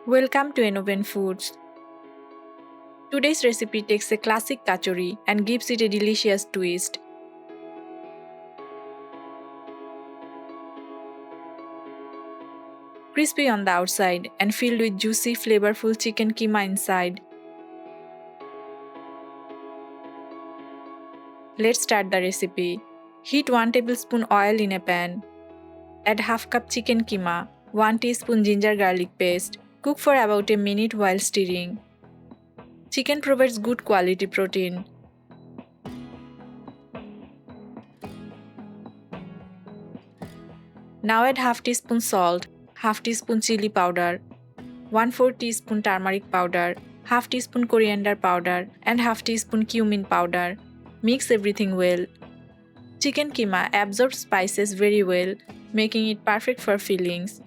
Welcome to Innoven Foods. Today's recipe takes a classic kachori and gives it a delicious twist. Crispy on the outside and filled with juicy, flavorful chicken keema inside. Let's start the recipe. Heat 1 tablespoon oil in a pan. Add half cup chicken keema, 1 teaspoon ginger garlic paste. Cook for about a minute while stirring. Chicken provides good quality protein. Now add half teaspoon salt, half teaspoon chili powder, 1/4 teaspoon turmeric powder, half teaspoon coriander powder and half teaspoon cumin powder. Mix everything well. Chicken keema absorbs spices very well, making it perfect for fillings.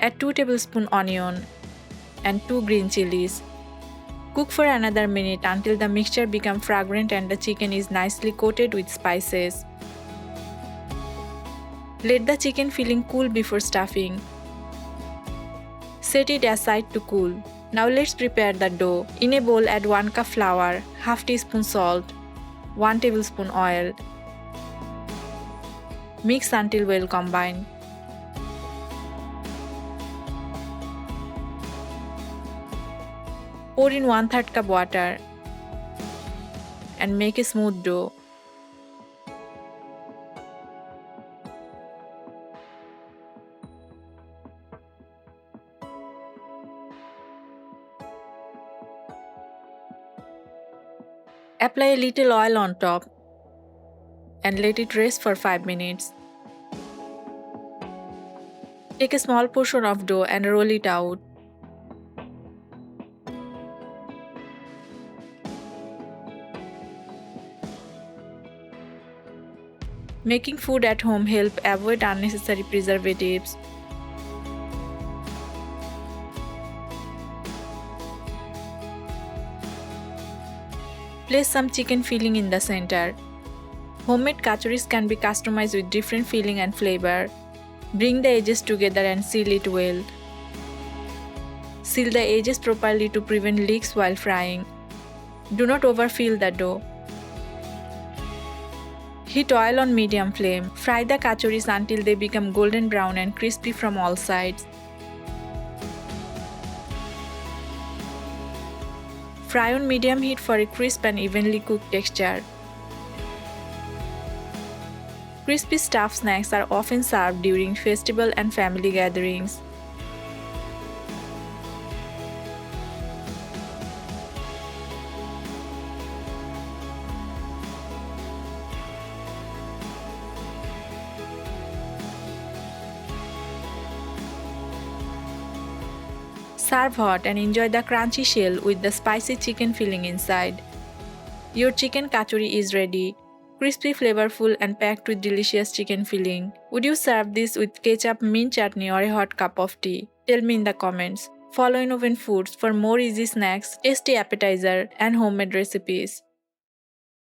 Add 2 tablespoon onion and 2 green chilies. Cook for another minute until the mixture becomes fragrant and the chicken is nicely coated with spices. Let the chicken filling cool before stuffing. Set it aside to cool. Now let's prepare the dough. In a bowl add 1 cup flour, half teaspoon salt, 1 tablespoon oil. Mix until well combined. Pour in 1/3 cup water and make a smooth dough. Apply a little oil on top and let it rest for 5 minutes. Take a small portion of dough and roll it out. Making food at home helps avoid unnecessary preservatives. Place some chicken filling in the center. Homemade kachoris can be customized with different filling and flavor. Bring the edges together and seal it well. Seal the edges properly to prevent leaks while frying. Do not overfill the dough. Heat oil on medium flame. Fry the kachoris until they become golden brown and crispy from all sides. Fry on medium heat for a crisp and evenly cooked texture. Crispy stuffed snacks are often served during festival and family gatherings. Serve hot and enjoy the crunchy shell with the spicy chicken filling inside. Your chicken kachori is ready. Crispy, flavorful and packed with delicious chicken filling. Would you serve this with ketchup, mint chutney or a hot cup of tea? Tell me in the comments. Follow Innoven Foods for more easy snacks, tasty appetizer and homemade recipes.